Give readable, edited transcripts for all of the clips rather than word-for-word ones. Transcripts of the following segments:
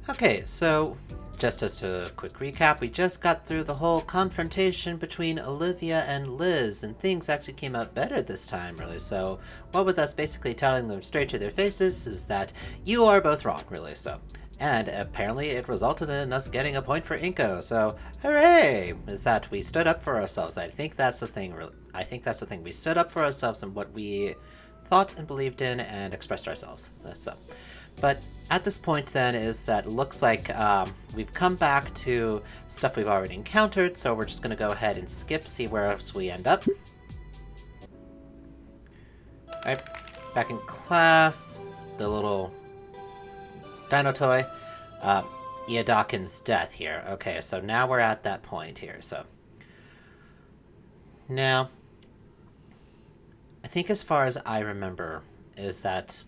Okay, so just as a quick recap, we just got through the whole confrontation between Olivia and Liz, and things actually came out better this time, really. So, what with us basically telling them straight to their faces is that you are both wrong, really. So, and apparently it resulted in us getting a point for Inko. So, hooray! Is that we stood up for ourselves. I think that's the thing. Really, I think that's the thing. We stood up for ourselves and what we thought and believed in, and expressed ourselves. That's so. But at this point, then, is that it looks like we've come back to stuff we've already encountered, so we're just going to go ahead and skip, see where else we end up. Alright, back in class, the little dino toy. Iadokin's death here. Okay, so now we're at that point here, so. Now, I think as far as I remember, is that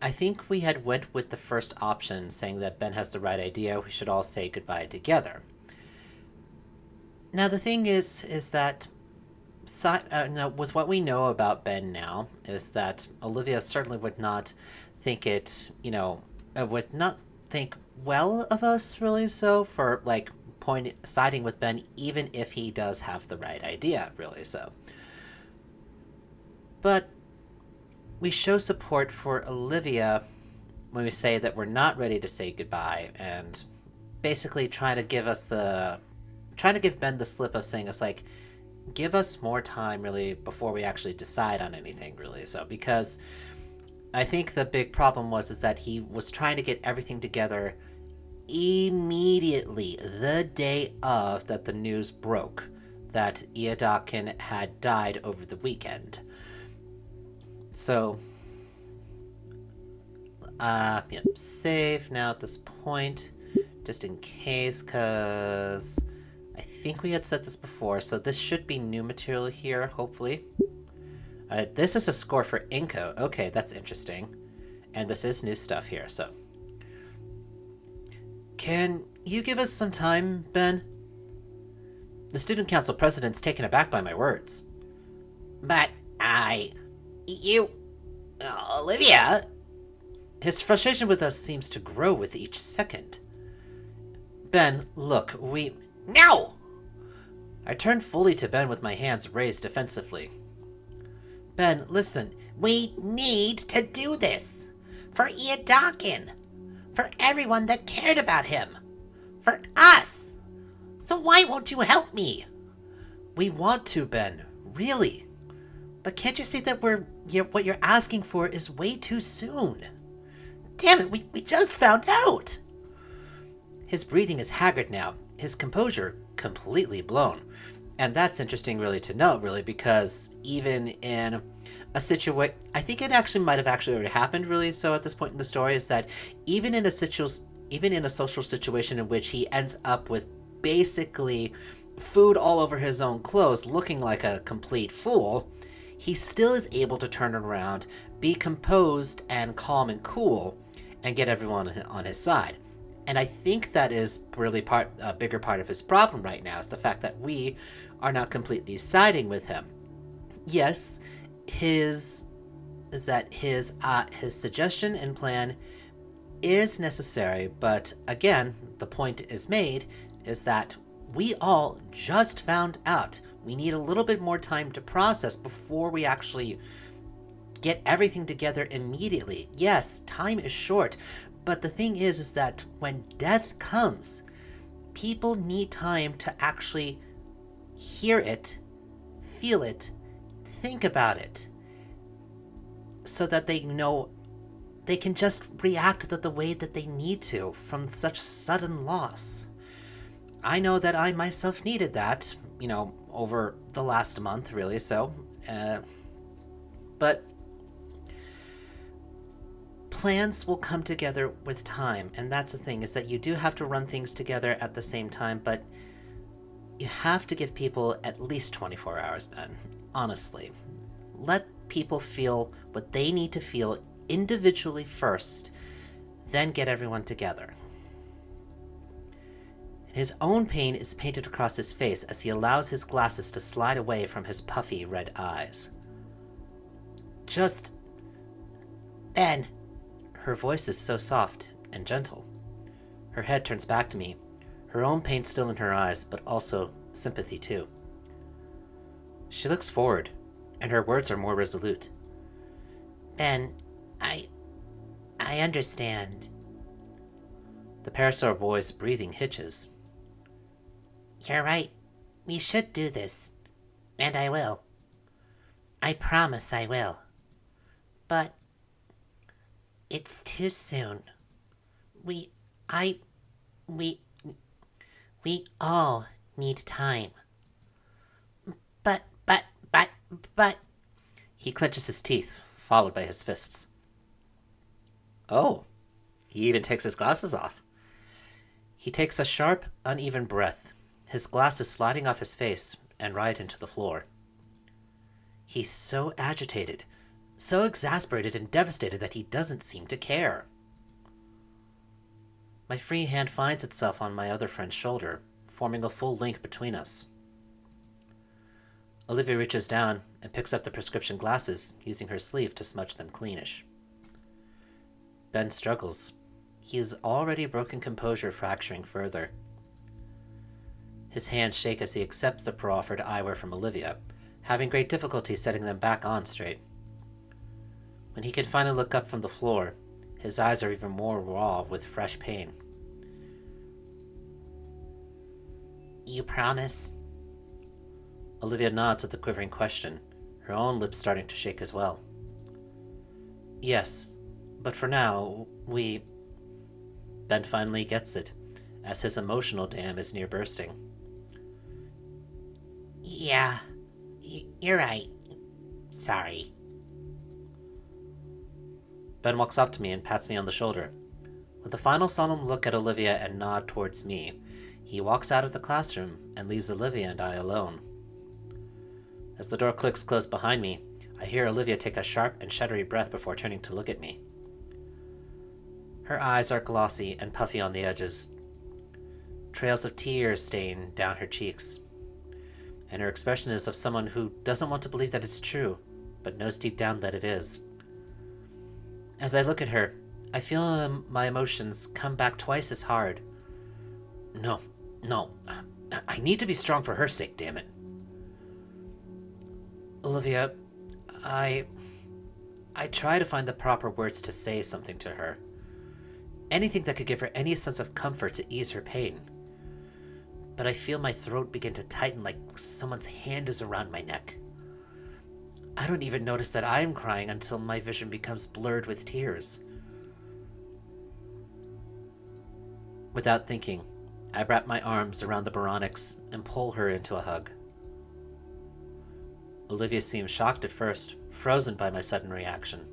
I think we had went with the first option, saying that Ben has the right idea. We should all say goodbye together. Now the thing is that now, with what we know about Ben now, is that Olivia certainly would not think it, would not think well of us, really. So for like siding with Ben, even if he does have the right idea, really. So, but we show support for Olivia when we say that we're not ready to say goodbye, and basically trying to give Ben the slip of saying us like, give us more time really before we actually decide on anything really. So because I think the big problem was is that he was trying to get everything together immediately the day of that the news broke that Iadokin had died over the weekend. So, yep, save now at this point, just in case, because I think we had said this before, so this should be new material here, hopefully. This is a score for Inko. Okay, that's interesting. And this is new stuff here, so. Can you give us some time, Ben? The student council president's taken aback by my words. But you, Olivia. His frustration with us seems to grow with each second. Ben, look, No! I turned fully to Ben with my hands raised defensively. Ben, listen. We need to do this. For Iadokin. For everyone that cared about him. For us. So why won't you help me? We want to, Ben. Really. But can't you see that what you're asking for is way too soon? Damn it, we just found out. His breathing is haggard now, his composure completely blown. And that's interesting really to note, really, because even in a situation, I think it actually might have actually already happened, really, so at this point in the story, is that even in a social situation in which he ends up with basically food all over his own clothes, looking like a complete fool, he still is able to turn around, be composed and calm and cool, and get everyone on his side. And I think that is really a bigger part of his problem right now, is the fact that we are not completely siding with him. Yes, his suggestion and plan is necessary, but again, the point is made is that we all just found out. We need a little bit more time to process before we actually get everything together immediately. Yes, time is short, but the thing is that when death comes, people need time to actually hear it, feel it, think about it, so that they know they can just react the way that they need to from such sudden loss. I know that I myself needed that, over the last month, really, so, but plans will come together with time, and that's the thing, is that you do have to run things together at the same time, but you have to give people at least 24 hours, Ben. Honestly. Let people feel what they need to feel individually first, then get everyone together. His own pain is painted across his face as he allows his glasses to slide away from his puffy red eyes. Ben, Her voice is so soft and gentle. Her head turns back to me, her own pain still in her eyes, but also sympathy too. She looks forward, and her words are more resolute. Ben, I understand. The Parasaur boy's breathing hitches. You're right. We should do this. And I will. I promise I will. But it's too soon. We all need time. But. He clenches his teeth, followed by his fists. Oh, he even takes his glasses off. He takes a sharp, uneven breath, his glasses sliding off his face and right into the floor. He's so agitated, so exasperated and devastated that he doesn't seem to care. My free hand finds itself on my other friend's shoulder, forming a full link between us. Olivia reaches down and picks up the prescription glasses, using her sleeve to smudge them cleanish. Ben struggles. He is already broken composure, fracturing further. His hands shake as he accepts the proffered eyewear from Olivia, having great difficulty setting them back on straight. When he can finally look up from the floor, his eyes are even more raw with fresh pain. You promise? Olivia nods at the quivering question, her own lips starting to shake as well. Yes, but for now, Ben finally gets it, as his emotional dam is near bursting. Yeah, you're right. Sorry. Ben walks up to me and pats me on the shoulder. With a final solemn look at Olivia and nod towards me, he walks out of the classroom and leaves Olivia and I alone. As the door clicks closed behind me, I hear Olivia take a sharp and shuddery breath before turning to look at me. Her eyes are glossy and puffy on the edges. Trails of tears stain down her cheeks. And her expression is of someone who doesn't want to believe that it's true, but knows deep down that it is. As I look at her, I feel my emotions come back twice as hard. No, I need to be strong for her sake, damn it. Olivia, I try to find the proper words to say something to her. Anything that could give her any sense of comfort to ease her pain. But I feel my throat begin to tighten like someone's hand is around my neck. I don't even notice that I am crying until my vision becomes blurred with tears. Without thinking, I wrap my arms around the Baronix and pull her into a hug. Olivia seems shocked at first, frozen by my sudden reaction.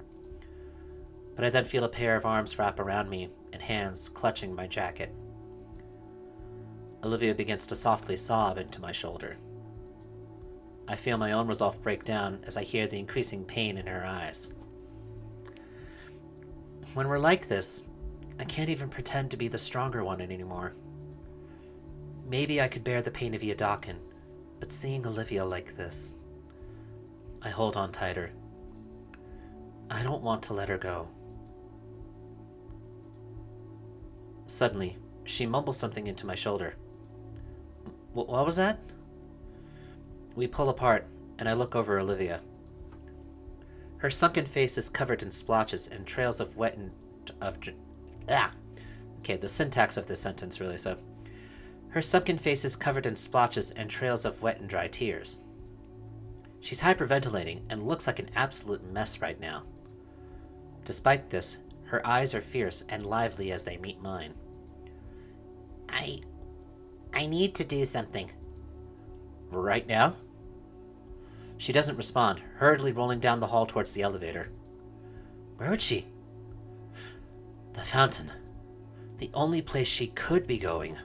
But I then feel a pair of arms wrap around me and hands clutching my jacket. Olivia begins to softly sob into my shoulder. I feel my own resolve break down as I hear the increasing pain in her eyes. When we're like this, I can't even pretend to be the stronger one anymore. Maybe I could bear the pain of Iadakin, but seeing Olivia like this... I hold on tighter. I don't want to let her go. Suddenly, she mumbles something into my shoulder. What was that? We pull apart, and I look over Olivia. Her sunken face is covered in splotches and trails of wet and... Okay, the syntax of this sentence, really, so... Her sunken face is covered in splotches and trails of wet and dry tears. She's hyperventilating and looks like an absolute mess right now. Despite this, her eyes are fierce and lively as they meet mine. I need to do something. Right now? She doesn't respond, hurriedly rolling down the hall towards the elevator. Where would she? The fountain. The only place she could be going.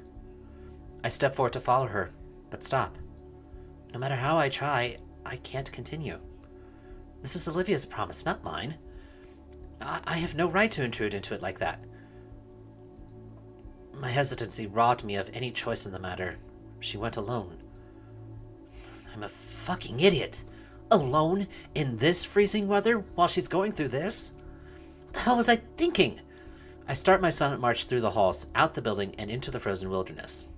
I step forward to follow her, but stop. No matter how I try, I can't continue. This is Olivia's promise, not mine. I have no right to intrude into it like that. My hesitancy robbed me of any choice in the matter. She went alone. I'm a fucking idiot. Alone in this freezing weather while she's going through this? the hell was I thinking? I start my silent march through the halls, out the building, and into the frozen wilderness.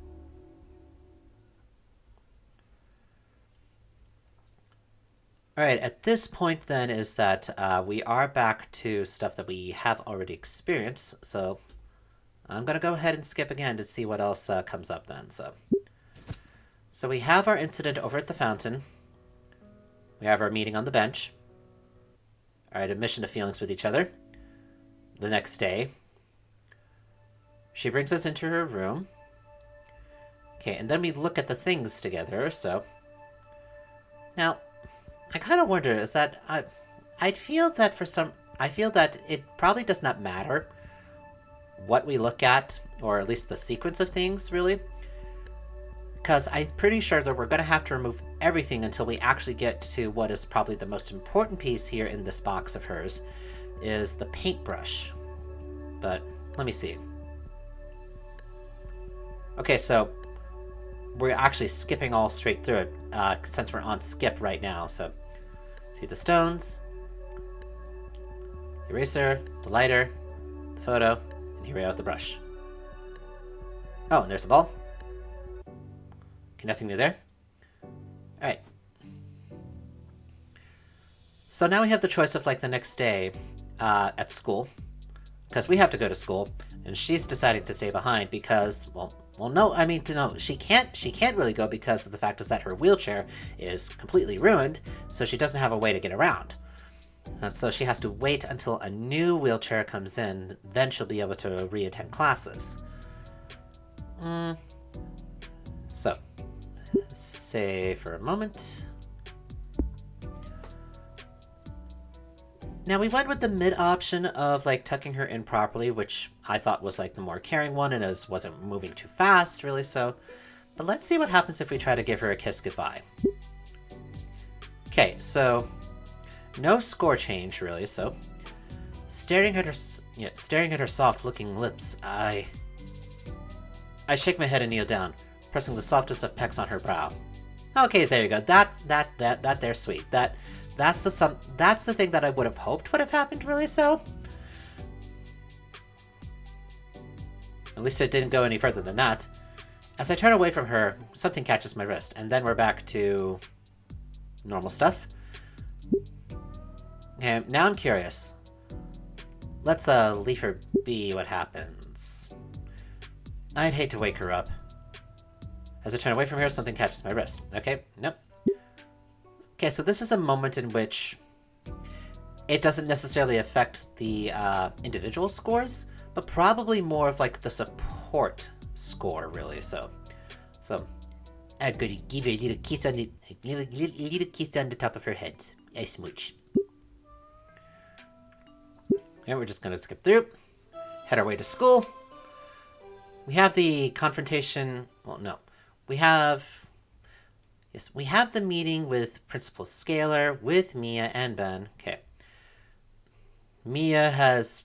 Alright, at this point then is that we are back to stuff that we have already experienced, so I'm going to go ahead and skip again to see what else comes up then. So we have our incident over at the fountain. We have our meeting on the bench. Alright, admission to feelings with each other. The next day, she brings us into her room. Okay, and then we look at the things together, so... Now, I kind of wonder, is that... I feel that it probably does not matter what we look at, or at least the sequence of things, really. Because I'm pretty sure that we're going to have to remove everything until we actually get to what is probably the most important piece here in this box of hers, is the paintbrush. But, let me see. Okay, so we're actually skipping all straight through it, since we're on skip right now, so... See the stones, the eraser, the lighter, the photo, and here we have the brush. Oh, and there's the ball. Okay, nothing new there. Alright. So now we have the choice of, like, the next day at school. Because we have to go to school, and she's deciding to stay behind because, well, no, I mean, no, she can't really go because of the fact is that her wheelchair is completely ruined, so she doesn't have a way to get around. And so she has to wait until a new wheelchair comes in, then she'll be able to re-attend classes. So, say for a moment. Now, we went with the mid option of, like, tucking her in properly, which I thought was, like, the more caring one, and it wasn't moving too fast, really, so... But let's see what happens if we try to give her a kiss goodbye. Okay, so... No score change, really, so... Staring at her soft-looking lips, I shake my head and kneel down, pressing the softest of pecks on her brow. Okay, there you go. That there's sweet. That's the thing that I would have hoped would have happened, really, so... At least it didn't go any further than that. As I turn away from her, something catches my wrist, and then we're back to... normal stuff. And now I'm curious. Let's, leave her be what happens. I'd hate to wake her up. As I turn away from her, something catches my wrist. Okay, nope. Okay, so this is a moment in which it doesn't necessarily affect the individual scores, but probably more of like the support score, really. So I'm going to give her a little kiss on the top of her head. A smooch. And we're just going to skip through, head our way to school. We have the confrontation. Well, no, we have the meeting with Principal Scalar, with Mia and Ben. Okay. Mia has,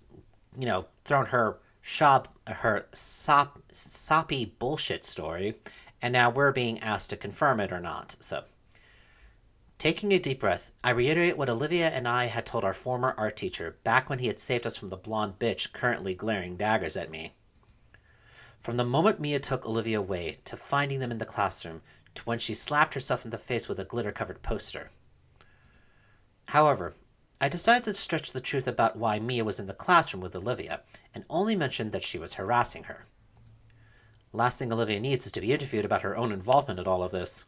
thrown her soppy bullshit story, and now we're being asked to confirm it or not. So, taking a deep breath, I reiterate what Olivia and I had told our former art teacher back when he had saved us from the blonde bitch currently glaring daggers at me. From the moment Mia took Olivia away, to finding them in the classroom, to when she slapped herself in the face with a glitter-covered poster. However, I decided to stretch the truth about why Mia was in the classroom with Olivia, and only mentioned that she was harassing her. Last thing Olivia needs is to be interviewed about her own involvement in all of this.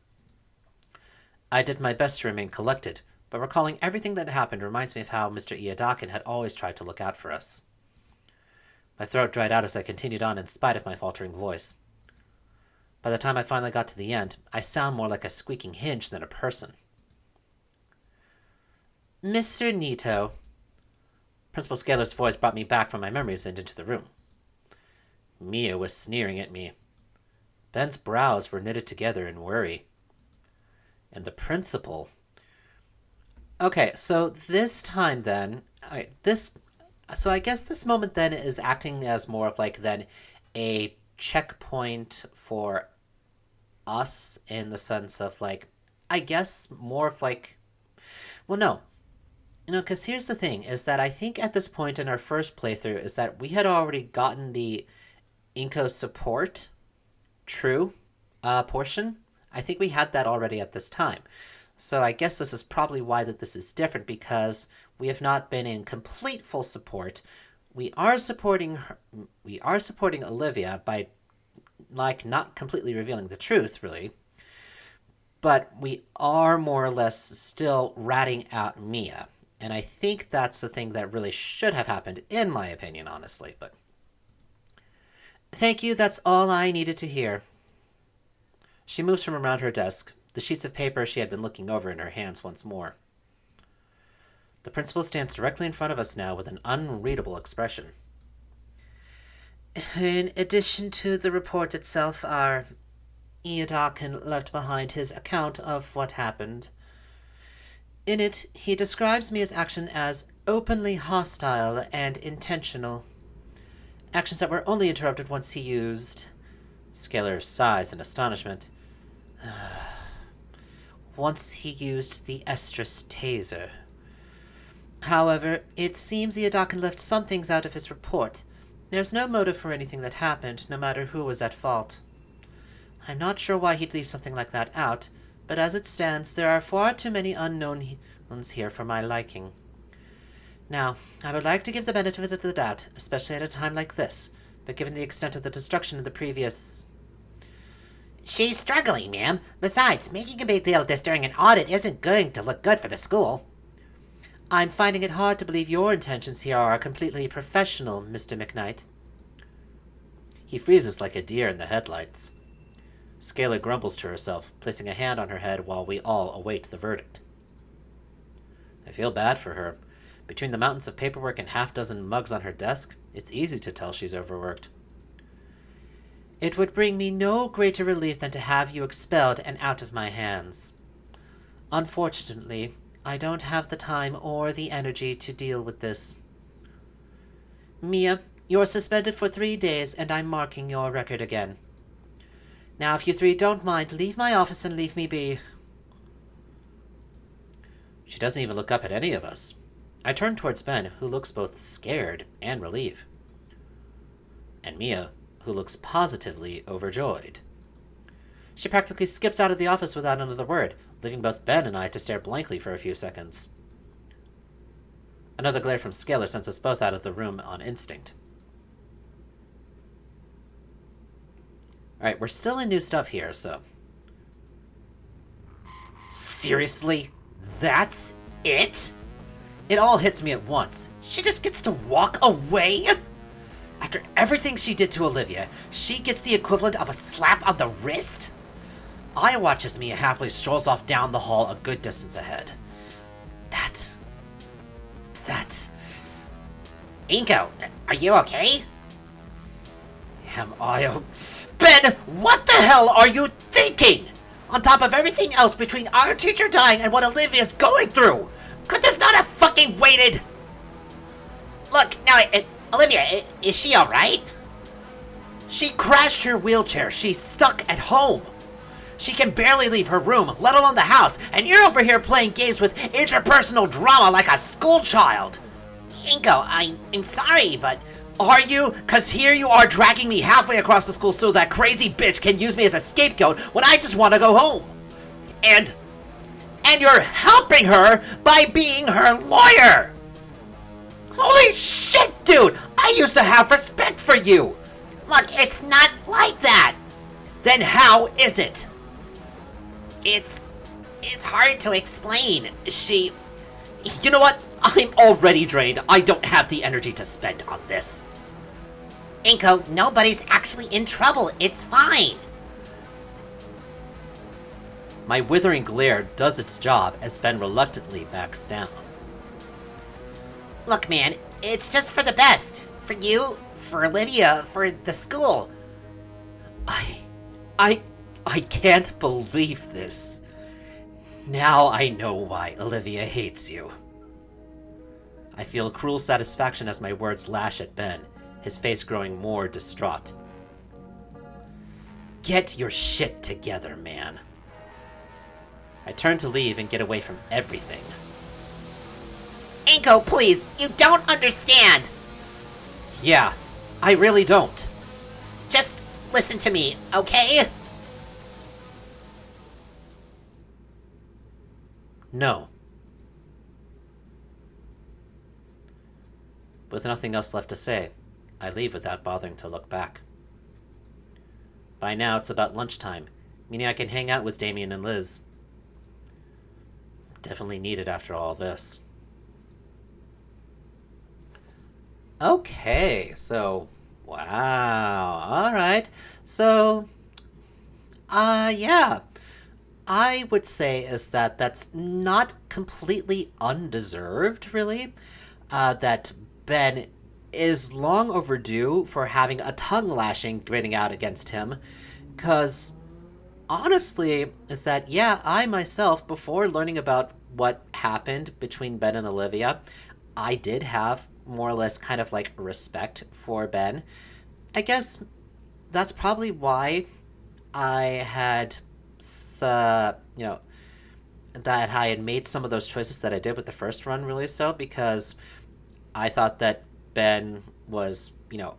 I did my best to remain collected, but recalling everything that happened reminds me of how Mr. Iadakin had always tried to look out for us. My throat dried out as I continued on in spite of my faltering voice. By the time I finally got to the end, I sound more like a squeaking hinge than a person. Mr. Nito. Principal Scalar's voice brought me back from my memories and into the room. Mia was sneering at me. Ben's brows were knitted together in worry. And the principal... Okay, so this time then... So I guess this moment then is acting as more of like then a checkpoint for us in the sense of like, I guess more of like... Well, no. Because here's the thing, is that I think at this point in our first playthrough is that we had already gotten the Inko support true portion. I think we had that already at this time. So I guess this is probably why that this is different, because we have not been in complete full support. We are supporting her, we are supporting Olivia by like not completely revealing the truth, really. But we are more or less still ratting out Mia. And I think that's the thing that really should have happened, in my opinion, honestly. But thank you, that's all I needed to hear. She moves from around her desk, the sheets of paper she had been looking over in her hands once more. The principal stands directly in front of us now with an unreadable expression. In addition to the report itself, our Iodakin left behind his account of what happened. In it, he describes Mia's action as openly hostile and intentional. Actions that were only interrupted once he used... Scalar sighs in astonishment. Once he used the estrus taser. However, it seems Iodakin left some things out of his report. There's no motive for anything that happened, no matter who was at fault. I'm not sure why he'd leave something like that out, but as it stands, there are far too many unknowns here for my liking. Now, I would like to give the benefit of the doubt, especially at a time like this, but given the extent of the destruction in the previous... She's struggling, ma'am. Besides, making a big deal of this during an audit isn't going to look good for the school. I'm finding it hard to believe your intentions here are completely professional, Mr. McKnight. He freezes like a deer in the headlights. Scalar grumbles to herself, placing a hand on her head while we all await the verdict. I feel bad for her. Between the mountains of paperwork and half-dozen mugs on her desk, it's easy to tell she's overworked. It would bring me no greater relief than to have you expelled and out of my hands. Unfortunately, I don't have the time or the energy to deal with this. Mia, you're suspended for 3 days, and I'm marking your record again. Now, if you three don't mind, leave my office and leave me be. She doesn't even look up at any of us. I turn towards Ben, who looks both scared and relieved. And Mia, who looks positively overjoyed. She practically skips out of the office without another word, leaving both Ben and I to stare blankly for a few seconds. Another glare from Scalar sends us both out of the room on instinct. Alright, we're still in new stuff here, so... Seriously? That's it? It all hits me at once. She just gets to walk away? After everything she did to Olivia, she gets the equivalent of a slap on the wrist? I watch as Mia happily strolls off down the hall a good distance ahead. That... Inko, are you okay? Am I... Ben, what the hell are you thinking? On top of everything else between our teacher dying and what Olivia's going through, Could this not have fucking waited? Look, now, Olivia, is she alright? she crashed her wheelchair. She's stuck at home. She can barely leave her room, let alone the house, and you're over here playing games with interpersonal drama like a schoolchild. Inko, I'm sorry, but... Are you? 'Cause here you are dragging me halfway across the school so that crazy bitch can use me as a scapegoat when I just want to go home. And you're helping her by being her lawyer. Holy shit, dude! I used to have respect for you. Look, it's not like that. Then how is it? It's hard to explain. You know what? I'm already drained. I don't have the energy to spend on this. Inko, nobody's actually in trouble. It's fine. My withering glare does its job as Ben reluctantly backs down. Look, man, it's just for the best. For you, for Olivia, for the school. I can't believe this. Now I know why Olivia hates you. I feel cruel satisfaction as my words lash at Ben, his face growing more distraught. Get your shit together, man. I turn to leave and get away from everything. Anko, please, you don't understand. Yeah, I really don't. Just listen to me, okay? No. With nothing else left to say, I leave without bothering to look back. By now, it's about lunchtime, meaning I can hang out with Damien and Liz. Definitely needed after all this. Okay, so, wow, alright. So, yeah. I would say is that that's not completely undeserved, really. That Ben is long overdue for having a tongue lashing gritting out against him. Because honestly, is that, yeah, I myself, before learning about what happened between Ben and Olivia, I did have more or less kind of like respect for Ben. I guess that's probably why I had, you know, that I had made some of those choices that I did with the first run, really so, because I thought that Ben was,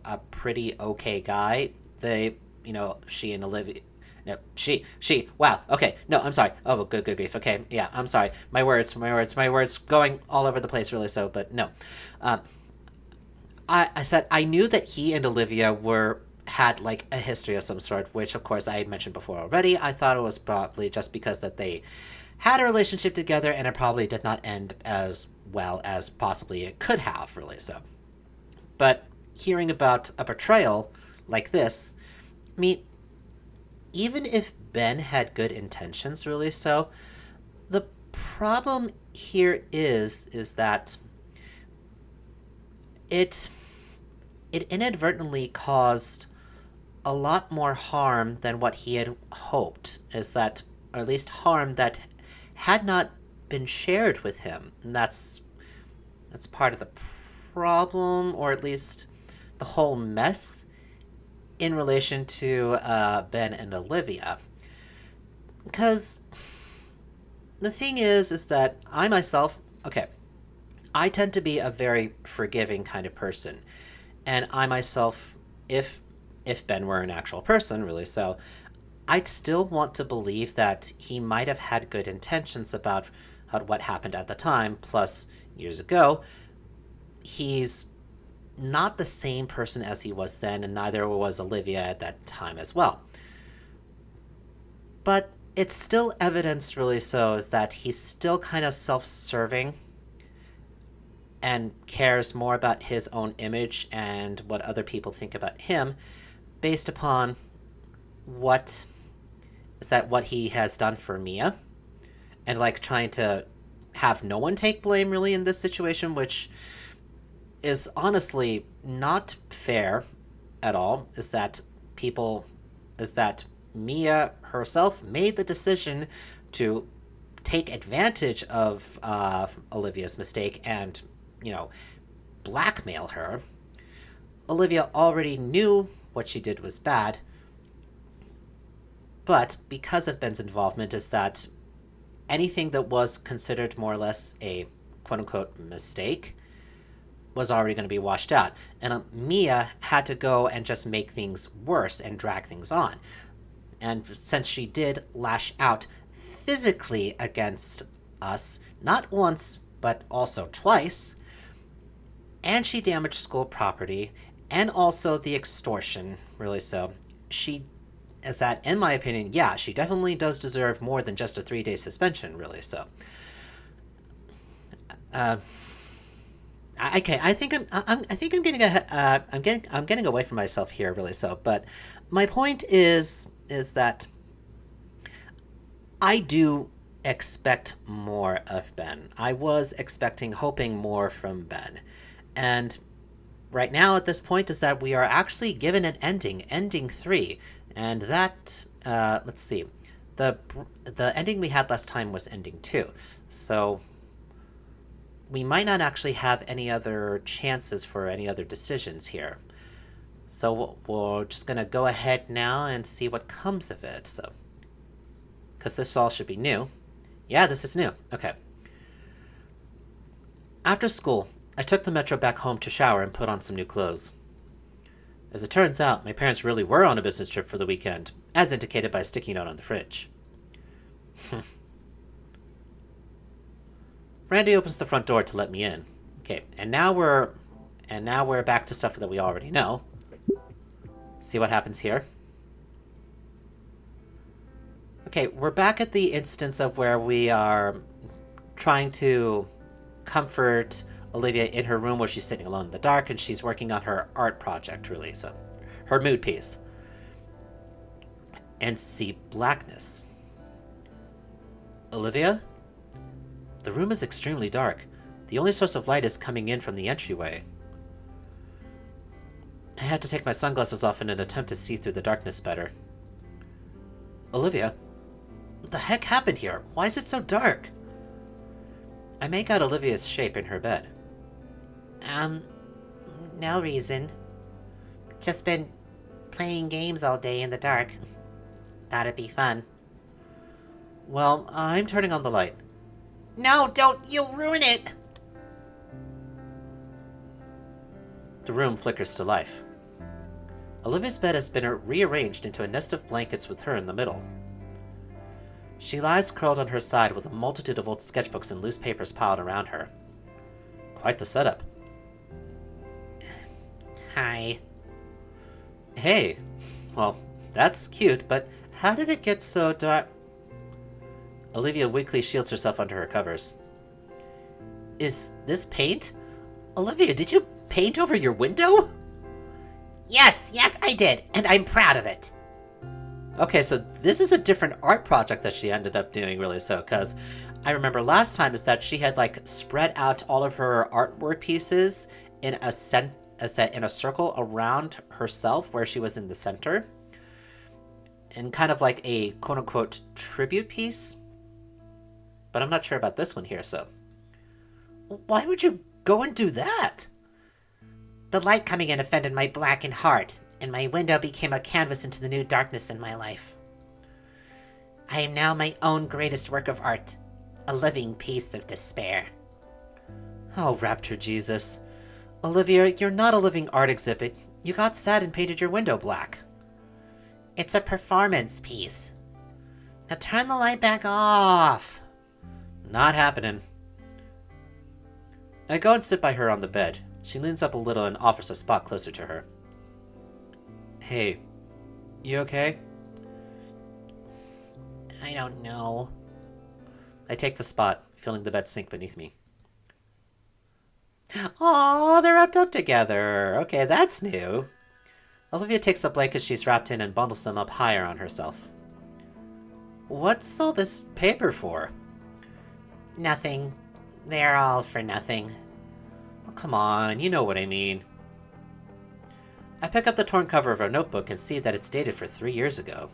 a pretty okay guy. She and Olivia. No, wow, okay, no, I'm sorry. Oh, good grief. Okay, yeah, I'm sorry. My words going all over the place, really so, but no. Um, I said I knew that he and Olivia had like a history of some sort, which of course I had mentioned before already. I thought it was probably just because that they had a relationship together and it probably did not end as well as possibly it could have, really so. But hearing about a betrayal like this, I mean, even if Ben had good intentions, really so, the problem here is that it it inadvertently caused a lot more harm than what he had hoped, is that, or at least harm that had not been shared with him. And that's part of the problem, or at least the whole mess in relation to Ben and Olivia. Because the thing is that I myself, okay, I tend to be a very forgiving kind of person, and I myself, if Ben were an actual person, really so, I'd still want to believe that he might have had good intentions about what happened at the time. Plus, years ago, he's not the same person as he was then, and neither was Olivia at that time as well. But it's still evidence, really so, is that he's still kind of self serving and cares more about his own image and what other people think about him based upon what what he has done for Mia, and like trying to have no one take blame really in this situation, which is honestly not fair at all. People is that Mia herself made the decision to take advantage of Olivia's mistake and, blackmail her. Olivia already knew what she did was bad, but because of Ben's involvement, is that anything that was considered more or less a quote unquote mistake was already going to be washed out. And Mia had to go and just make things worse and drag things on. And since she did lash out physically against us, not once, but also twice, and she damaged school property, and also the extortion, really so, she is that, in my opinion, yeah, she definitely does deserve more than just a 3-day suspension, really so. Okay, I think I'm getting I'm getting away from myself here, really so. But my point is that I do expect more of Ben. I was hoping more from Ben, and right now at this point is that we are actually given an ending 3, and that let's see, the ending we had last time was ending 2, so we might not actually have any other chances for any other decisions here. So we're just going to go ahead now and see what comes of it. So, because this all should be new. Yeah, this is new. Okay. After school, I took the metro back home to shower and put on some new clothes. As it turns out, my parents really were on a business trip for the weekend, as indicated by a sticky note on the fridge. Randy opens the front door to let me in. Okay, and now we're back to stuff that we already know. See what happens here? Okay, we're back at the instance of where we are trying to comfort Olivia in her room where she's sitting alone in the dark and she's working on her art project, really, so her mood piece. And see blackness. Olivia? The room is extremely dark. The only source of light is coming in from the entryway. I had to take my sunglasses off in an attempt to see through the darkness better. Olivia? What the heck happened here? Why is it so dark? I make out Olivia's shape in her bed. No reason. Just been playing games all day in the dark. Thought it'd be fun. Well, I'm turning on the light. No, don't! You'll ruin it! The room flickers to life. Olivia's bed has been rearranged into a nest of blankets with her in the middle. She lies curled on her side with a multitude of old sketchbooks and loose papers piled around her. Quite the setup. Hi. Hey. Well, that's cute, but how did it get so dark? Olivia weakly shields herself under her covers. Is this paint? Olivia, did you paint over your window? Yes, I did, and I'm proud of it. Okay, so this is a different art project that she ended up doing, really, so, because I remember last time is that she had, like, spread out all of her artwork pieces in a circle around herself, where she was in the center, and kind of like a quote-unquote tribute piece. But I'm not sure about this one here, so... Why would you go and do that? The light coming in offended my blackened heart, and my window became a canvas into the new darkness in my life. I am now my own greatest work of art, a living piece of despair. Oh, Raptor Jesus. Olivia, you're not a living art exhibit. You got sad and painted your window black. It's a performance piece. Now turn the light back off. Not happening. I go and sit by her on the bed. She leans up a little and offers a spot closer to her. Hey, you okay? I don't know. I take the spot, feeling the bed sink beneath me. Aw, they're wrapped up together. Okay, that's new. Olivia takes the blankets she's wrapped in and bundles them up higher on herself. What's all this paper for? Nothing. They're all for nothing. Oh, come on, you know what I mean. I pick up the torn cover of her notebook and see that it's dated for 3 years ago.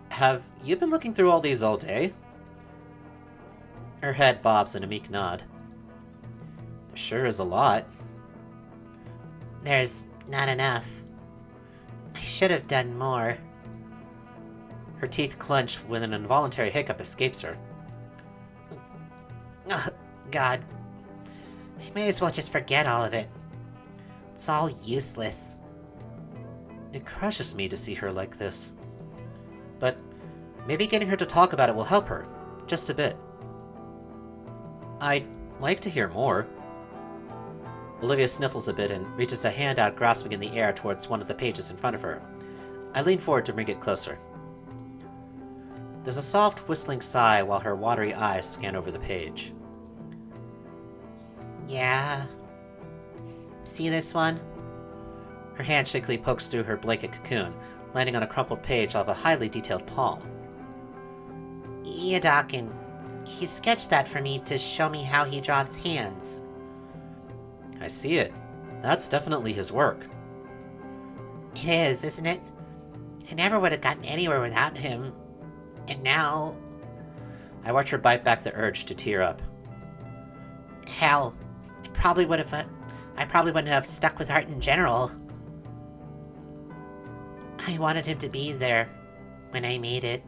Have you been looking through all these all day? Her head bobs in a meek nod. There sure is a lot. There's not enough. I should have done more. Her teeth clench when an involuntary hiccup escapes her. Oh, God. I may as well just forget all of it. It's all useless. It crushes me to see her like this. But maybe getting her to talk about it will help her. Just a bit. I'd like to hear more. Olivia sniffles a bit and reaches a hand out, grasping in the air towards one of the pages in front of her. I lean forward to bring it closer. There's a soft, whistling sigh while her watery eyes scan over the page. Yeah. See this one? Her hand shakily pokes through her blanket cocoon, landing on a crumpled page of a highly detailed palm. Iadakin. He sketched that for me to show me how he draws hands. I see it. That's definitely his work. It is, isn't it? I never would have gotten anywhere without him. And now... I watch her bite back the urge to tear up. Hell, I probably wouldn't have stuck with art in general. I wanted him to be there when I made it.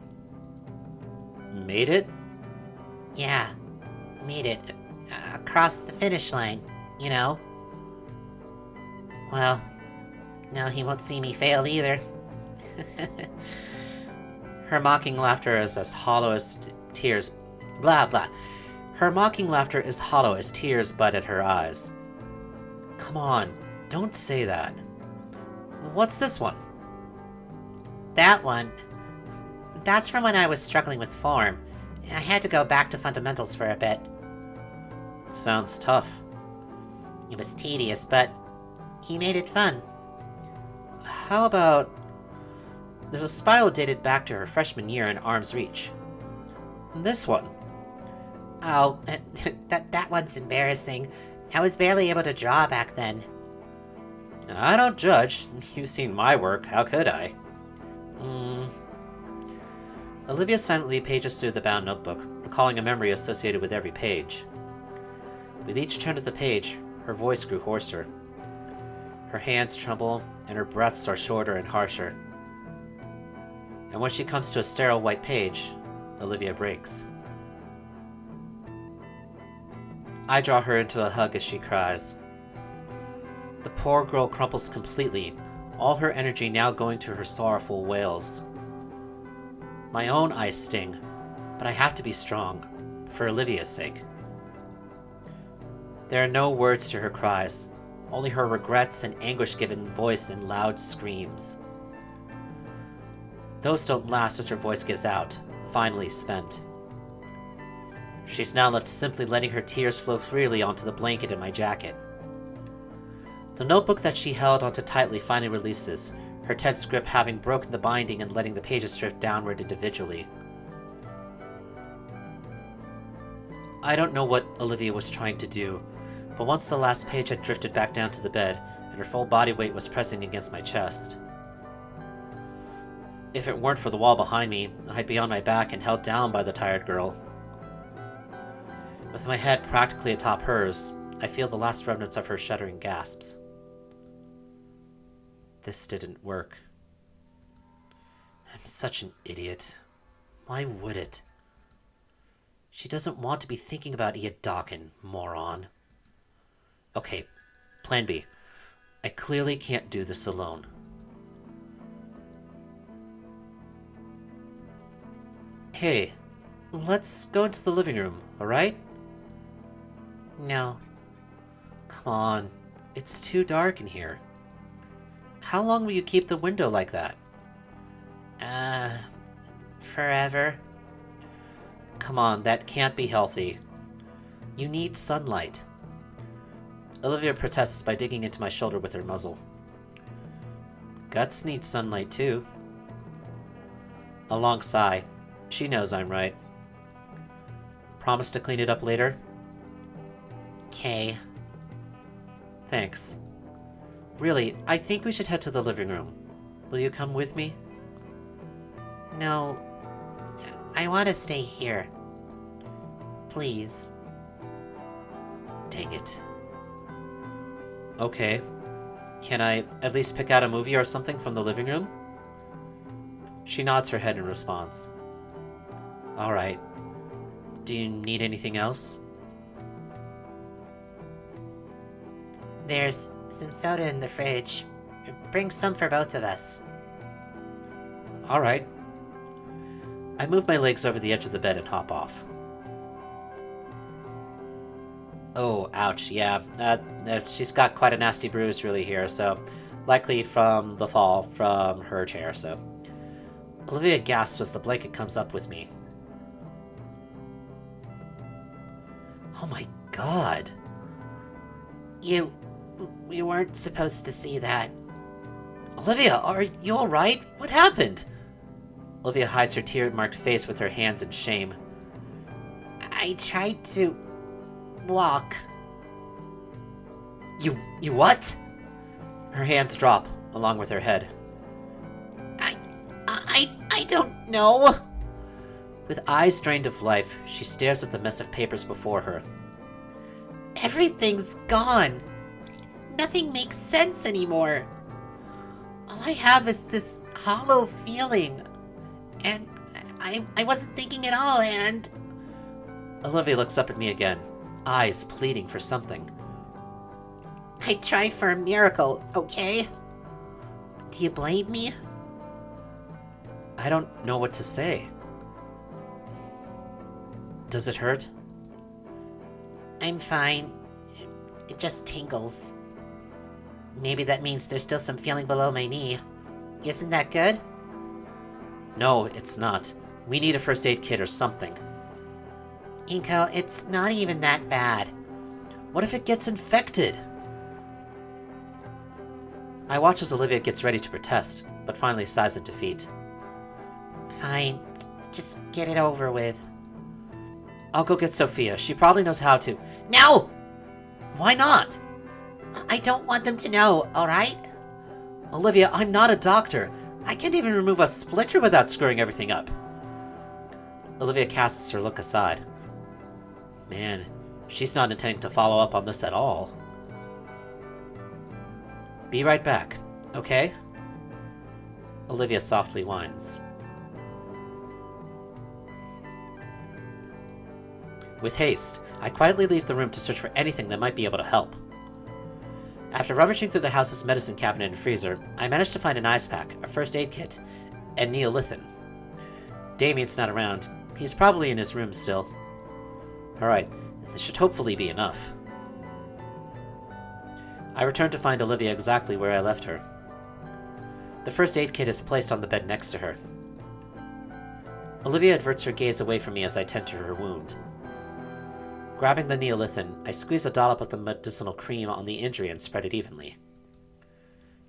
Made it? Yeah, made it. across the finish line, you know? Well, now he won't see me fail either. Her mocking laughter is as hollow as tears. Blah, blah. Her mocking laughter is hollow as tears bud at her eyes. Come on, don't say that. What's this one? That one. That's from when I was struggling with form. I had to go back to fundamentals for a bit. Sounds tough. It was tedious, but he made it fun. How about... There's a spiral dated back to her freshman year in arm's reach. This one. Oh, that one's embarrassing. I was barely able to draw back then. I don't judge. You've seen my work. How could I? Olivia silently pages through the bound notebook, recalling a memory associated with every page. With each turn of the page, her voice grew hoarser. Her hands tremble, and her breaths are shorter and harsher. And when she comes to a sterile white page, Olivia breaks. I draw her into a hug as she cries. The poor girl crumples completely, all her energy now going to her sorrowful wails. My own eyes sting, but I have to be strong, for Olivia's sake. There are no words to her cries, only her regrets and anguish-given voice in loud screams. Those don't last as her voice gives out, finally spent. She's now left simply letting her tears flow freely onto the blanket in my jacket. The notebook that she held onto tightly finally releases, her tense grip having broken the binding and letting the pages drift downward individually. I don't know what Olivia was trying to do, but once the last page had drifted back down to the bed, and her full body weight was pressing against my chest. If it weren't for the wall behind me, I'd be on my back and held down by the tired girl. With my head practically atop hers, I feel the last remnants of her shuddering gasps. This didn't work. I'm such an idiot. Why would it? She doesn't want to be thinking about Dawkins, moron. Okay, plan B. I clearly can't do this alone. Hey, let's go into the living room, alright? No. Come on, it's too dark in here. How long will you keep the window like that? Forever. Come on, that can't be healthy. You need sunlight. Olivia protests by digging into my shoulder with her muzzle. Guts need sunlight too. A long sigh. She knows I'm right. Promise to clean it up later? Okay. Thanks. Really, I think we should head to the living room. Will you come with me? No. I want to stay here. Please. Dang it. Okay. Can I at least pick out a movie or something from the living room? She nods her head in response. Alright. Do you need anything else? There's some soda in the fridge. Bring some for both of us. Alright. I move my legs over the edge of the bed and hop off. Oh, ouch, yeah. She's got quite a nasty bruise really here, so likely from the fall from her chair, so. Olivia gasps as the blanket comes up with me. Oh my god. You weren't supposed to see that. Olivia, are you alright? What happened? Olivia hides her tear-marked face with her hands in shame. I tried to walk. You what? Her hands drop, along with her head. I don't know. With eyes drained of life, she stares at the mess of papers before her. Everything's gone. Nothing makes sense anymore. All I have is this hollow feeling. And I wasn't thinking at all, and... Olivia looks up at me again, eyes pleading for something. I'd try for a miracle, okay? Do you blame me? I don't know what to say. Does it hurt? I'm fine. It just tingles. Maybe that means there's still some feeling below my knee. Isn't that good? No, it's not. We need a first aid kit or something. Inko, it's not even that bad. What if it gets infected? I watch as Olivia gets ready to protest, but finally sighs in defeat. Fine. Just get it over with. I'll go get Sophia. She probably knows how to. No! Why not? I don't want them to know, alright? Olivia, I'm not a doctor. I can't even remove a splinter without screwing everything up. Olivia casts her look aside. Man, she's not intending to follow up on this at all. Be right back, okay? Olivia softly whines. With haste, I quietly leave the room to search for anything that might be able to help. After rummaging through the house's medicine cabinet and freezer, I managed to find an ice pack, a first aid kit, and Neolithin. Damien's not around. He's probably in his room still. Alright, this should hopefully be enough. I return to find Olivia exactly where I left her. The first aid kit is placed on the bed next to her. Olivia averts her gaze away from me as I tend to her wound. Grabbing the Neolithin, I squeeze a dollop of the medicinal cream on the injury and spread it evenly.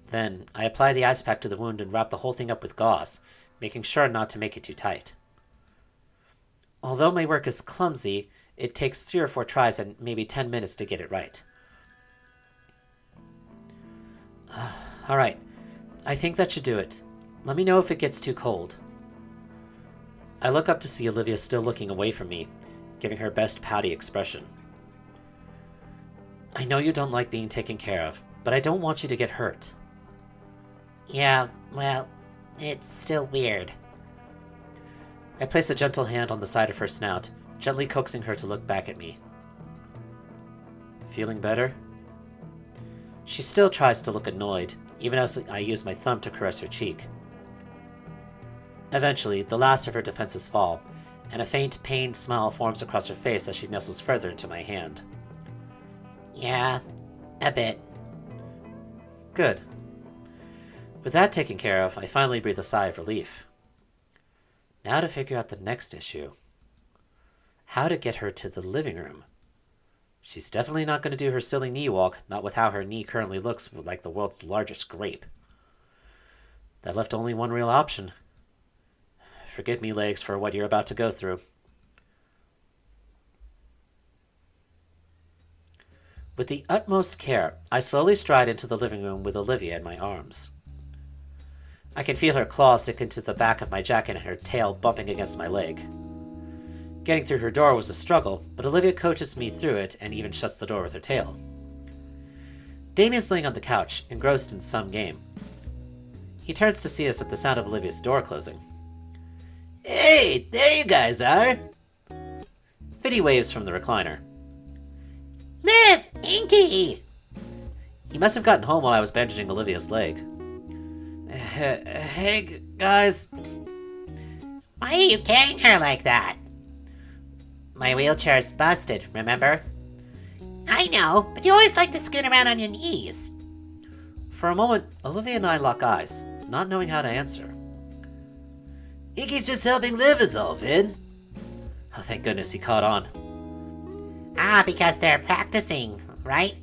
Then, I apply the ice pack to the wound and wrap the whole thing up with gauze, making sure not to make it too tight. Although my work is clumsy, it takes 3 or 4 tries and maybe 10 minutes to get it right. Alright, I think that should do it. Let me know if it gets too cold. I look up to see Olivia still looking away from me, giving her best pouty expression. I know you don't like being taken care of, but I don't want you to get hurt. Yeah, well, it's still weird. I place a gentle hand on the side of her snout, gently coaxing her to look back at me. Feeling better? She still tries to look annoyed, even as I use my thumb to caress her cheek. Eventually, the last of her defenses fall, and a faint, pained smile forms across her face as she nestles further into my hand. Yeah, a bit. Good. With that taken care of, I finally breathe a sigh of relief. Now to figure out the next issue. How to get her to the living room. She's definitely not going to do her silly knee walk, not with how her knee currently looks like the world's largest grape. That left only one real option. Forgive me, legs, for what you're about to go through. With the utmost care, I slowly stride into the living room with Olivia in my arms. I can feel her claws sink into the back of my jacket and her tail bumping against my leg. Getting through her door was a struggle, but Olivia coaches me through it and even shuts the door with her tail. Damien's laying on the couch, engrossed in some game. He turns to see us at the sound of Olivia's door closing. Hey, there you guys are! Fiddy waves from the recliner. Liv! Inky! He must have gotten home while I was bandaging Olivia's leg. Hey, guys. Why are you carrying her like that? My wheelchair's busted, remember? I know, but you always like to scoot around on your knees. For a moment, Olivia and I lock eyes, not knowing how to answer. Iggy's just helping Liv is all, Vin. Oh, thank goodness he caught on. Ah, because they're practicing, right?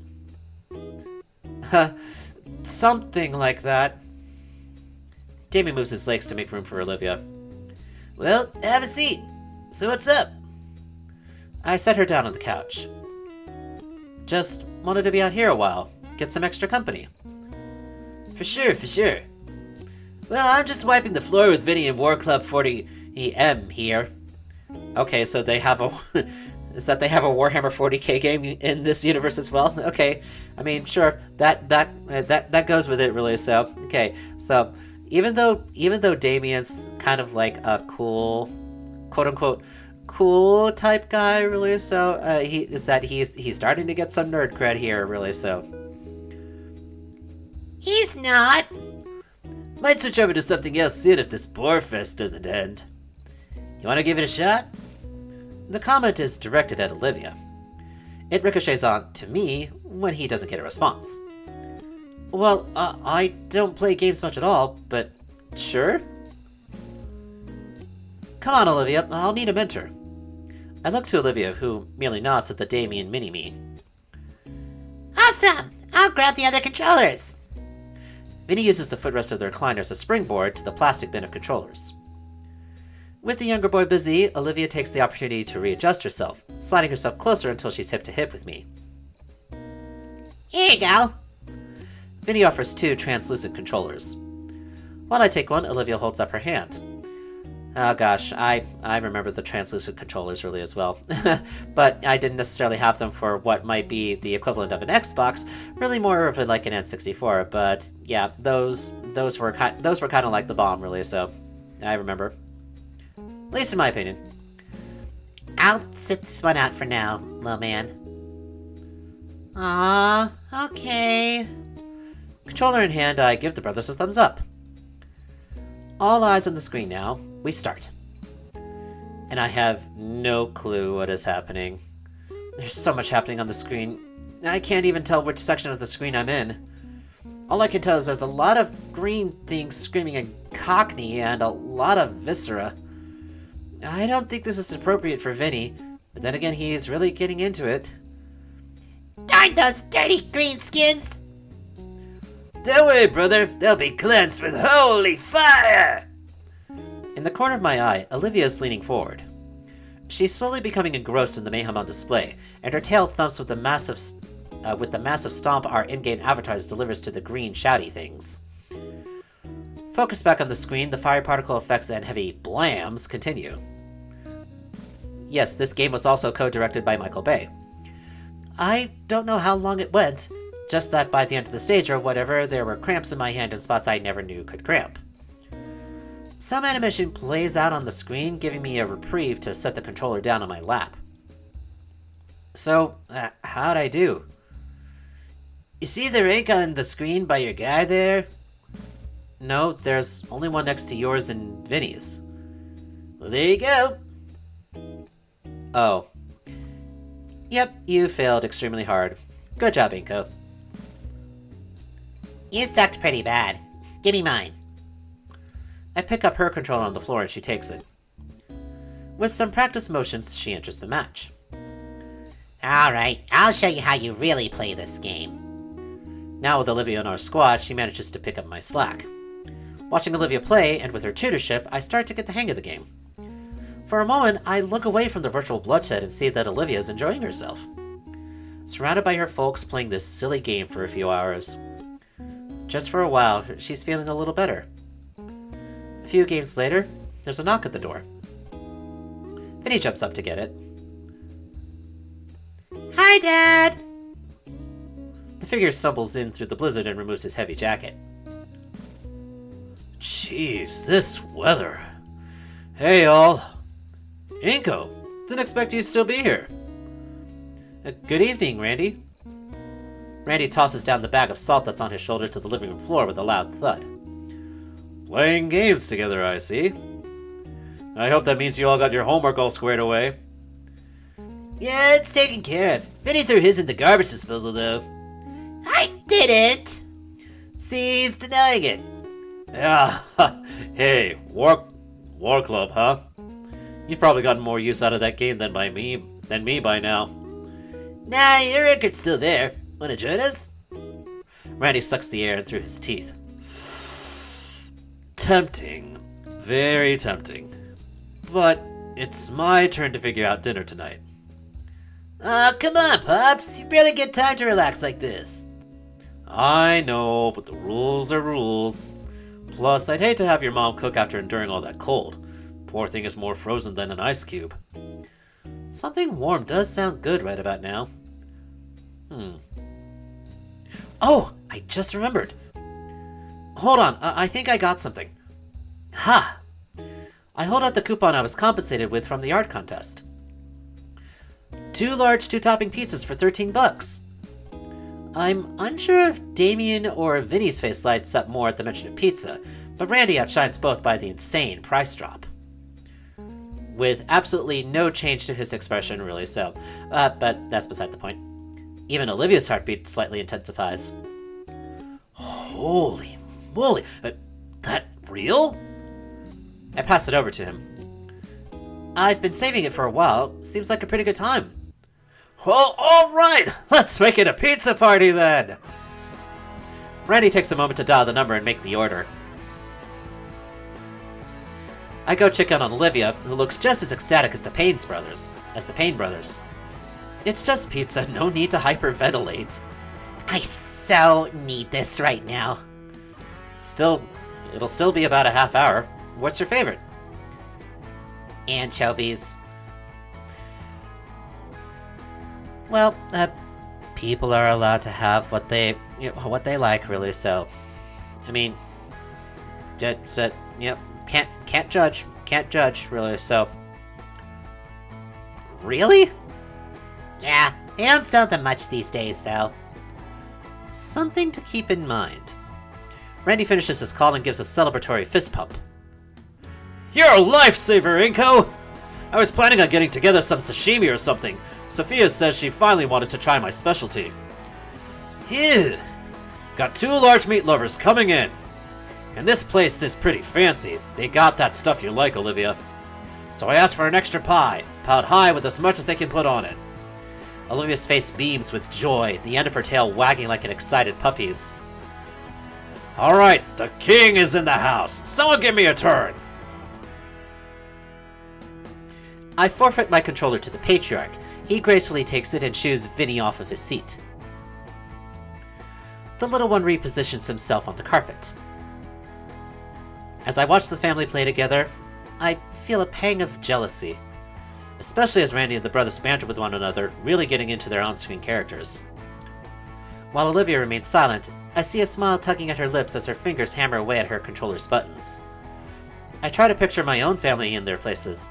Something like that. Damien moves his legs to make room for Olivia. Well, have a seat. So what's up? I set her down on the couch. Just wanted to be out here a while, get some extra company. For sure, for sure. Well, I'm just wiping the floor with Vinny and War Club 40M here. Okay, so they have a... Is that they have a Warhammer 40k game in this universe as well? Okay, I mean, sure, that goes with it, really. So, okay, so even though Damien's kind of like a cool, quote unquote, cool type guy, really. So he's starting to get some nerd cred here, really. So He's not. might switch over to something else soon if this bore fest doesn't end. You want to give it a shot? The comment is directed at Olivia. It ricochets on to me when he doesn't get a response. Well, I don't play games much at all, but sure. Come on, Olivia, I'll need a mentor. I look to Olivia, who merely nods at the Damien mini-me. Awesome! I'll grab the other controllers. Vinny uses the footrest of the recliner as a springboard to the plastic bin of controllers. With the younger boy busy, Olivia takes the opportunity to readjust herself, sliding herself closer until she's hip to hip with me. Here you go. Vinny offers 2 translucent controllers. While I take one, Olivia holds up her hand. Oh gosh, I remember the translucent controllers really as well. But I didn't necessarily have them for what might be the equivalent of an Xbox, really more of like an N64, but yeah, those were kind of like the bomb really, so I remember. At least in my opinion. I'll sit this one out for now, little man. Ah, okay. Controller in hand, I give the brothers a thumbs up. All eyes on the screen now. We start. And I have no clue what is happening. There's so much happening on the screen. I can't even tell which section of the screen I'm in. All I can tell is there's a lot of green things screaming in Cockney and a lot of viscera. I don't think this is appropriate for Vinny, but then again, he's really getting into it. Darn those dirty greenskins! Don't worry, brother. They'll be cleansed with holy fire! In the corner of my eye, Olivia is leaning forward. She's slowly becoming engrossed in the mayhem on display, and her tail thumps with the massive stomp our in-game avatars delivers to the green shouty things. Focus back on the screen, the fire particle effects and heavy blams continue. Yes, this game was also co-directed by Michael Bay. I don't know how long it went, just that by the end of the stage or whatever, there were cramps in my hand in spots I never knew could cramp. Some animation plays out on the screen, giving me a reprieve to set the controller down on my lap. So, how'd I do? You see the ink on the screen by your guy there? No, there's only one next to yours and Vinny's. Well, there you go. Oh. Yep, you failed extremely hard. Good job, Inko. You sucked pretty bad. Give me mine. I pick up her controller on the floor and she takes it. With some practice motions, she enters the match. Alright, I'll show you how you really play this game. Now with Olivia in our squad, she manages to pick up my slack. Watching Olivia play, and with her tutorship, I start to get the hang of the game. For a moment, I look away from the virtual bloodshed and see that Olivia is enjoying herself. Surrounded by her folks playing this silly game for a few hours. Just for a while, she's feeling a little better. A few games later, there's a knock at the door. Vinny jumps up to get it. Hi, Dad! The figure stumbles in through the blizzard and removes his heavy jacket. Jeez, this weather. Hey, all. Inko, didn't expect you to still be here. Good evening, Randy. Randy tosses down the bag of salt that's on his shoulder to the living room floor with a loud thud. Playing games together, I see. I hope that means you all got your homework all squared away. Yeah, it's taken care of. Vinny threw his in the garbage disposal, though. I didn't! See, he's denying it. Yeah, hey, war club, huh? You've probably gotten more use out of that game than me by now. Nah, your record's still there. Wanna join us? Randy sucks the air in through his teeth. Tempting. Very tempting. But it's my turn to figure out dinner tonight. Oh, come on, Pops. You barely get time to relax like this. I know, but the rules are rules. Plus, I'd hate to have your mom cook after enduring all that cold. Poor thing is more frozen than an ice cube. Something warm does sound good right about now. Oh, I just remembered. Hold on, I think I got something. Ha! I hold out the coupon I was compensated with from the art contest. 2 large 2-topping pizzas for $13. I'm unsure if Damien or Vinny's face lights up more at the mention of pizza, but Randy outshines both by the insane price drop. With absolutely no change to his expression, really, so. But that's beside the point. Even Olivia's heartbeat slightly intensifies. Holy moly! That real? I pass it over to him. I've been saving it for a while. Seems like a pretty good time. Well, alright! Let's make it a pizza party then! Randy takes a moment to dial the number and make the order. I go check out on Olivia, who looks just as ecstatic as the Payne brothers. It's just pizza, no need to hyperventilate. I so need this right now. It'll still be about a half hour. What's your favorite? Anchovies. Well, People are allowed to have what they like, really. So, I mean, can't judge, really. So, really? Yeah, they don't sell them much these days, though. Something to keep in mind. Randy finishes his call and gives a celebratory fist pump. You're a lifesaver, Inko! I was planning on getting together some sashimi or something. Sophia says she finally wanted to try my specialty. Ew! Got 2 large meat lovers coming in. And this place is pretty fancy. They got that stuff you like, Olivia. So I asked for an extra pie, piled high with as much as they can put on it. Olivia's face beams with joy, the end of her tail wagging like an excited puppy's. Alright, the king is in the house. Someone give me a turn. I forfeit my controller to the patriarch. He gracefully takes it and shoos Vinny off of his seat. The little one repositions himself on the carpet. As I watch the family play together, I feel a pang of jealousy, especially as Randy and the brothers banter with one another, really getting into their on-screen characters. While Olivia remains silent, I see a smile tugging at her lips as her fingers hammer away at her controller's buttons. I try to picture my own family in their places,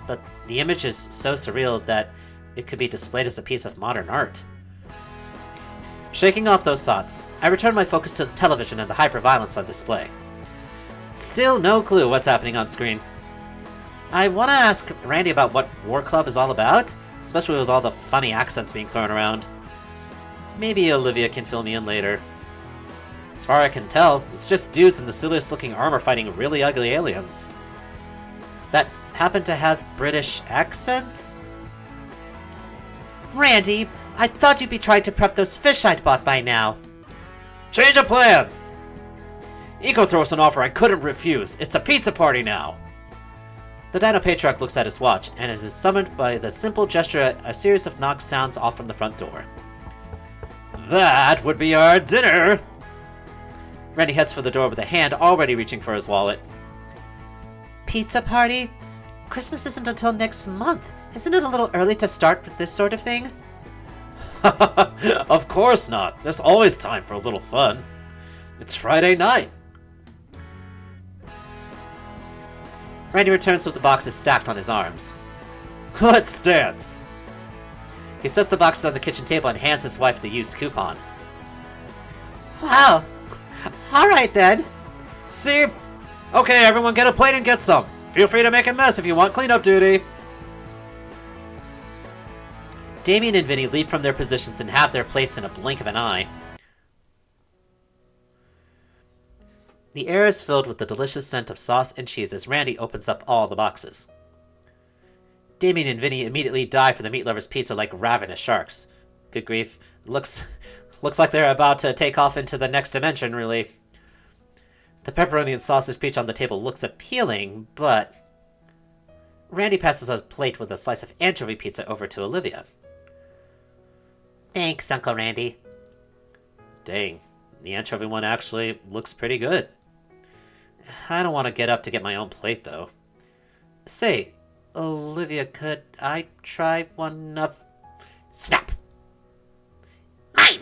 but the image is so surreal that it could be displayed as a piece of modern art. Shaking off those thoughts, I return my focus to the television and the hyperviolence on display. Still no clue what's happening on screen. I want to ask Randy about what War Club is all about, especially with all the funny accents being thrown around. Maybe Olivia can fill me in later. As far as I can tell, it's just dudes in the silliest looking armor fighting really ugly aliens that happen to have British accents? Randy, I thought you'd be trying to prep those fish I'd bought by now. Change of plans! Eco throws an offer I couldn't refuse. It's a pizza party now! The Dino Patriarch looks at his watch, and is summoned by the simple gesture a series of knocks sounds off from the front door. That would be our dinner! Randy heads for the door with a hand already reaching for his wallet. Pizza party? Christmas isn't until next month. Isn't it a little early to start with this sort of thing? Of course not. There's always time for a little fun. It's Friday night. Randy returns with the boxes stacked on his arms. Let's dance. He sets the boxes on the kitchen table and hands his wife the used coupon. Wow. Alright then. See? Okay, everyone get a plate and get some. Feel free to make a mess if you want cleanup duty. Damien and Vinny leap from their positions and have their plates in a blink of an eye. The air is filled with the delicious scent of sauce and cheese as Randy opens up all the boxes. Damien and Vinny immediately dive for the meat lover's pizza like ravenous sharks. Good grief. Looks like they're about to take off into the next dimension, really. The pepperoni and sausage peach on the table looks appealing, but Randy passes his plate with a slice of anchovy pizza over to Olivia. Thanks, Uncle Randy. Dang, the anchovy one actually looks pretty good. I don't want to get up to get my own plate, though. Say, Olivia, could I try one of... Snap! Mine!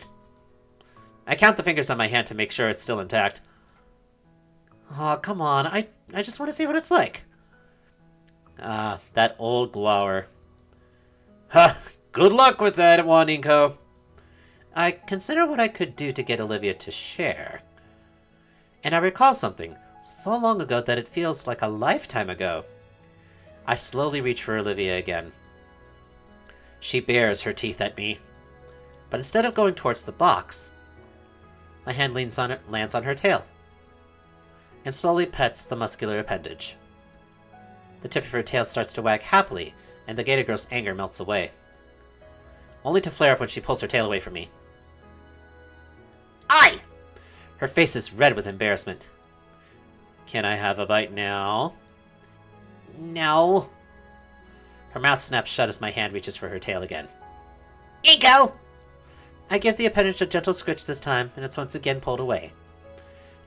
I count the fingers on my hand to make sure it's still intact. Oh, come on, I just want to see what it's like. Ah, that old glower. Ha! Good luck with that, Waninko. I consider what I could do to get Olivia to share. And I recall something so long ago that it feels like a lifetime ago. I slowly reach for Olivia again. She bares her teeth at me, but instead of going towards the box, my hand lands on her tail, and slowly pets the muscular appendage. The tip of her tail starts to wag happily, and the Gator Girl's anger melts away, only to flare up when she pulls her tail away from me. Oi! Her face is red with embarrassment. Can I have a bite now? No. Her mouth snaps shut as my hand reaches for her tail again. Inko! I give the appendage a gentle scritch this time, and it's once again pulled away.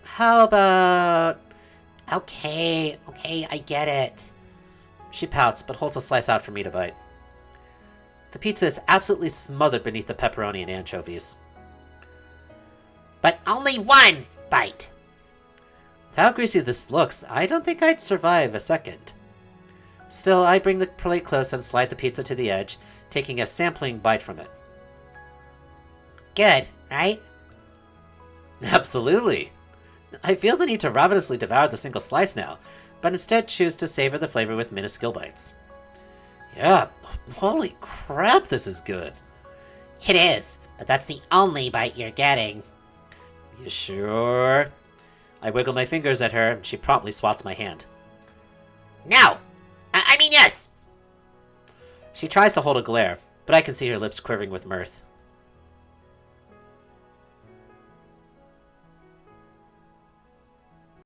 How about... Okay, I get it. She pouts, but holds a slice out for me to bite. The pizza is absolutely smothered beneath the pepperoni and anchovies. But only one bite. With how greasy this looks, I don't think I'd survive a second. Still, I bring the plate close and slide the pizza to the edge, taking a sampling bite from it. Good, right? Absolutely. I feel the need to ravenously devour the single slice now, but instead choose to savor the flavor with minuscule bites. Yeah, holy crap, this is good. It is, but that's the only bite you're getting. You sure? I wiggle my fingers at her, and she promptly swats my hand. No! I mean yes! She tries to hold a glare, but I can see her lips quivering with mirth.